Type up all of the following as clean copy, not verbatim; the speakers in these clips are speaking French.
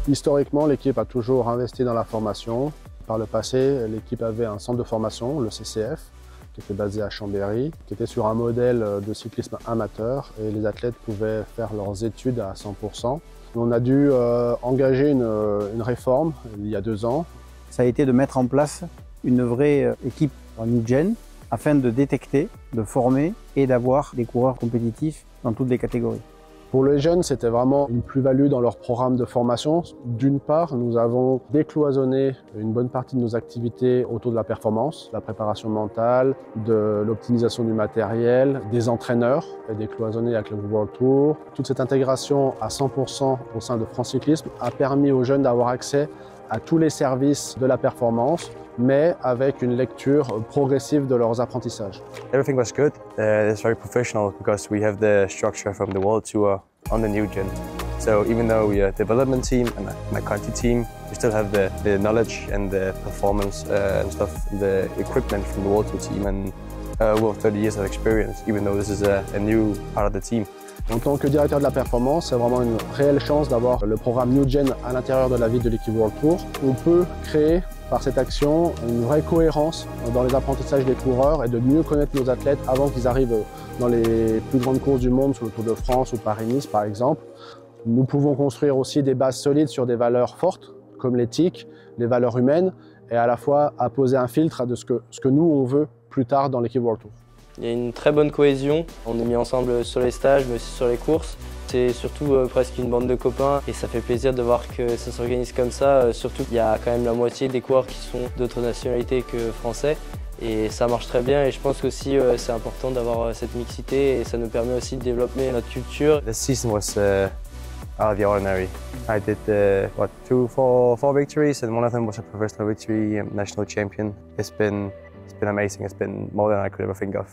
Historiquement, l'équipe a toujours investi dans la formation. Par le passé, l'équipe avait un centre de formation, le CCF, qui était basé à Chambéry, qui était sur un modèle de cyclisme amateur et les athlètes pouvaient faire leurs études à 100%. On a dû engager une réforme il y a 2 ans. Ça a été de mettre en place une vraie équipe en New Gen afin de détecter, de former et d'avoir des coureurs compétitifs dans toutes les catégories. Pour les jeunes, c'était vraiment une plus-value dans leur programme de formation. D'une part, nous avons décloisonné une bonne partie de nos activités autour de la performance, la préparation mentale, de l'optimisation du matériel, des entraîneurs, et décloisonné avec le World Tour. Toute cette intégration à 100% au sein de France Cyclisme a permis aux jeunes d'avoir accès à tous les services de la performance, mais avec une lecture progressive de leurs apprentissages. Everything was good. It's very professional because we have the structure from the World Tour on the New Gen. So even though we are a development team and a country team, we still have the knowledge and the performance and stuff, the equipment from the World Tour team and over 30 years of experience, even though this is a new part of the team. En tant que directeur de la performance, c'est vraiment une réelle chance d'avoir le programme New Gen à l'intérieur de la vie de l'équipe World Tour. On peut créer par cette action une vraie cohérence dans les apprentissages des coureurs et de mieux connaître nos athlètes avant qu'ils arrivent dans les plus grandes courses du monde, sur le Tour de France ou Paris-Nice par exemple. Nous pouvons construire aussi des bases solides sur des valeurs fortes comme l'éthique, les valeurs humaines et à la fois apposer un filtre de ce que nous on veut plus tard dans l'équipe World Tour. Il y a une très bonne cohésion, on est mis ensemble sur les stages mais aussi sur les courses. C'est surtout presque une bande de copains et ça fait plaisir de voir que ça s'organise comme ça. Surtout qu'il y a quand même la moitié des coureurs qui sont d'autres nationalités que français et ça marche très bien et je pense qu'aussi c'est important d'avoir cette mixité et ça nous permet aussi de développer notre culture. The season was out of the ordinary. I did four victories and one of them was a professional victory, national champion. It's been amazing. It's been more than I could ever think of.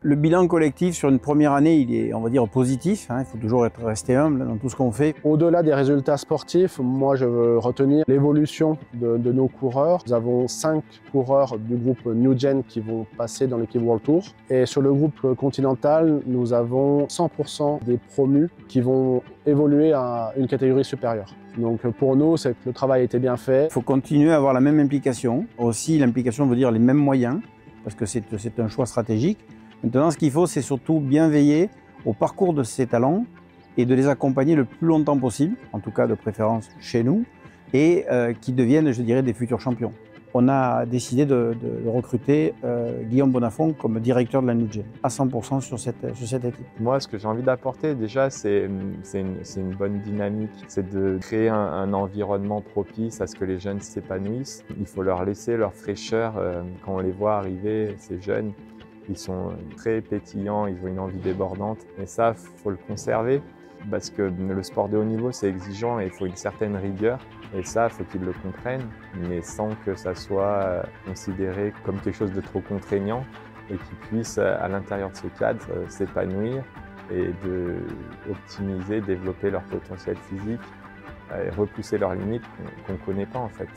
Le bilan collectif sur une première année, il est, on va dire, positif. Il faut toujours rester humble dans tout ce qu'on fait. Au-delà des résultats sportifs, moi je veux retenir l'évolution de nos coureurs. Nous avons 5 coureurs du groupe New Gen qui vont passer dans l'équipe World Tour. Et sur le groupe continental, nous avons 100% des promus qui vont évoluer à une catégorie supérieure. Donc pour nous, c'est que le travail a été bien fait. Il faut continuer à avoir la même implication. Aussi, l'implication veut dire les mêmes moyens, parce que c'est un choix stratégique. Maintenant, ce qu'il faut, c'est surtout bien veiller au parcours de ces talents et de les accompagner le plus longtemps possible, en tout cas de préférence chez nous, et qu'ils deviennent, je dirais, des futurs champions. On a décidé de recruter Guillaume Bonafont comme directeur de la New Gen, à 100% sur cette équipe. Moi, ce que j'ai envie d'apporter déjà, c'est une bonne dynamique. C'est de créer un environnement propice à ce que les jeunes s'épanouissent. Il faut leur laisser leur fraîcheur quand on les voit arriver, ces jeunes. Ils sont très pétillants, ils ont une envie débordante et ça, il faut le conserver parce que le sport de haut niveau, c'est exigeant et il faut une certaine rigueur et ça, il faut qu'ils le comprennent, mais sans que ça soit considéré comme quelque chose de trop contraignant et qu'ils puissent, à l'intérieur de ce cadre, s'épanouir et optimiser, développer leur potentiel physique et repousser leurs limites qu'on ne connaît pas en fait.